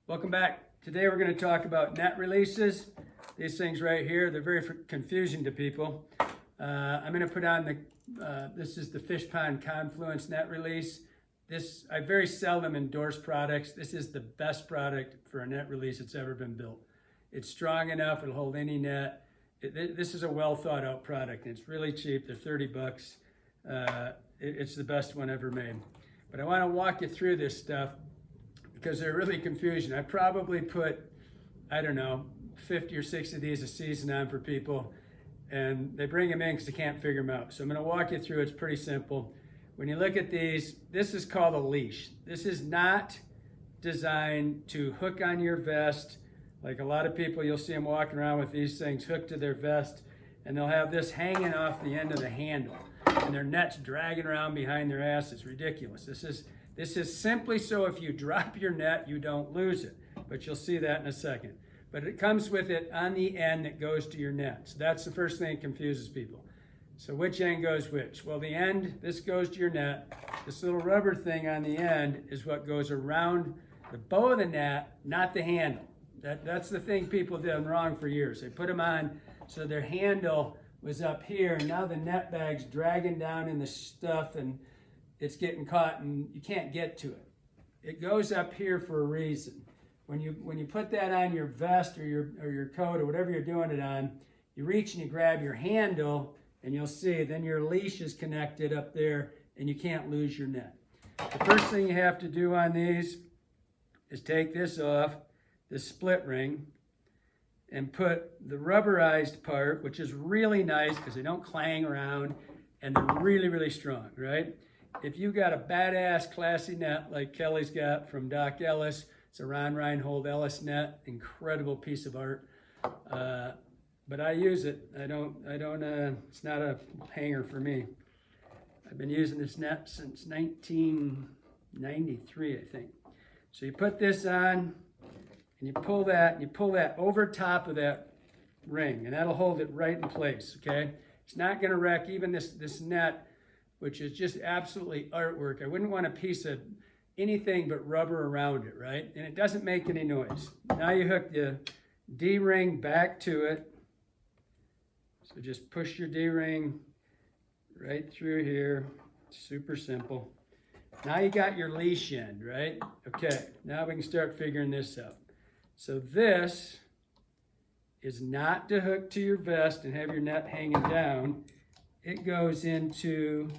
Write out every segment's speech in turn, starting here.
Welcome back. Today we're going to talk about net releases. These things right here, they're very confusing to people. I'm going to put on this is the Fishpond Confluence net release. I very seldom endorse products. This is the best product for a net release that's ever been built. It's strong enough, it'll hold any net. This is a well thought out product. It's really cheap, they're 30 bucks. It's the best one ever made. But I want to walk you through this stuff because they're really confusing. I probably put, I don't know, 50 or 60 of these a season on for people, and they bring them in because they can't figure them out. So I'm going to walk you through. It's pretty simple. When you look at these, this is called a leash. This is not designed to hook on your vest. Like a lot of people, you'll see them walking around with these things hooked to their vest, and they'll have this hanging off the end of the handle, and their net's dragging around behind their ass. It's ridiculous. This is simply so if you drop your net, you don't lose it. But you'll see that in a second. But it comes with it on the end that goes to your net. So that's the first thing that confuses people. So which end goes which? Well, the end, this goes to your net. This little rubber thing on the end is what goes around the bow of the net, not the handle. That's the thing people have done wrong for years. They put them on so their handle was up here, and now the net bag's dragging down in the stuff and it's getting caught and you can't get to it. It goes up here for a reason. When you put that on your vest or your coat or whatever you're doing it on, you reach and you grab your handle, and you'll see then your leash is connected up there and you can't lose your net. The first thing you have to do on these is take this off, this split ring, and put the rubberized part, which is really nice because they don't clang around and they're really, really strong, right? If you got a badass classy net like Kelly's got from Doc Ellis, it's a Ron Reinhold Ellis net, incredible piece of art. But I use it. It's not a hanger for me. I've been using this net since 1993, I think. So you put this on, and you pull that over top of that ring, and that'll hold it right in place, okay? It's not gonna wreck even this net, which is just absolutely artwork. I wouldn't want a piece of anything but rubber around it, right? And it doesn't make any noise. Now you hook the D-ring back to it. So just push your D-ring right through here. Super simple. Now you got your leash end, right? Okay, now we can start figuring this out. So this is not to hook to your vest and have your net hanging down. It goes into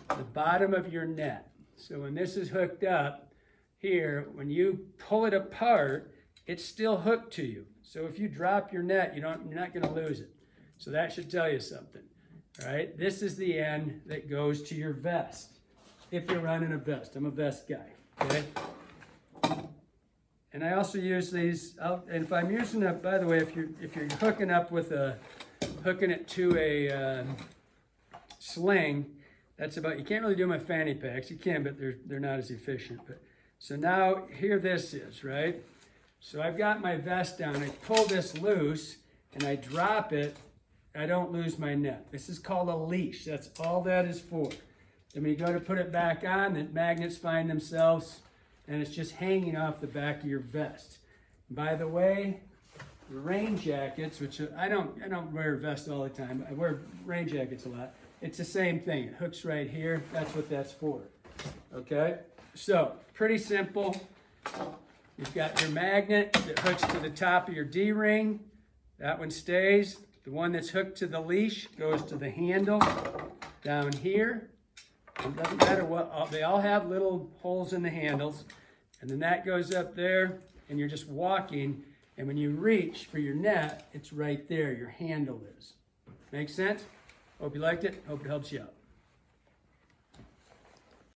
the bottom of your net. So when this is hooked up here, when you pull it apart, it's still hooked to you. So if you drop your net, you're not going to lose it. So that should tell you something. All right, this is the end that goes to your vest. If you're running a vest, I'm a vest guy. Okay. And I also use these. And if I'm using it, by the way, if you're hooking it to a sling, that's about, you can't really do them with fanny packs. You can, but they're not as efficient. So now here this is, right? So I've got my vest down. I pull this loose and I drop it. I don't lose my net. This is called a leash. That's all that is for. Then when you go to put it back on, the magnets find themselves and it's just hanging off the back of your vest. By the way, the rain jackets, which I don't wear a vest all the time. I wear rain jackets a lot. It's the same thing. It hooks right here. That's what that's for. Okay? So, pretty simple. You've got your magnet that hooks to the top of your D-ring. That one stays. The one that's hooked to the leash goes to the handle down here. It doesn't matter what, they all have little holes in the handles. And then that goes up there, and you're just walking. And when you reach for your net, it's right there. Your handle is. Make sense? Hope you liked it. Hope it helps you out.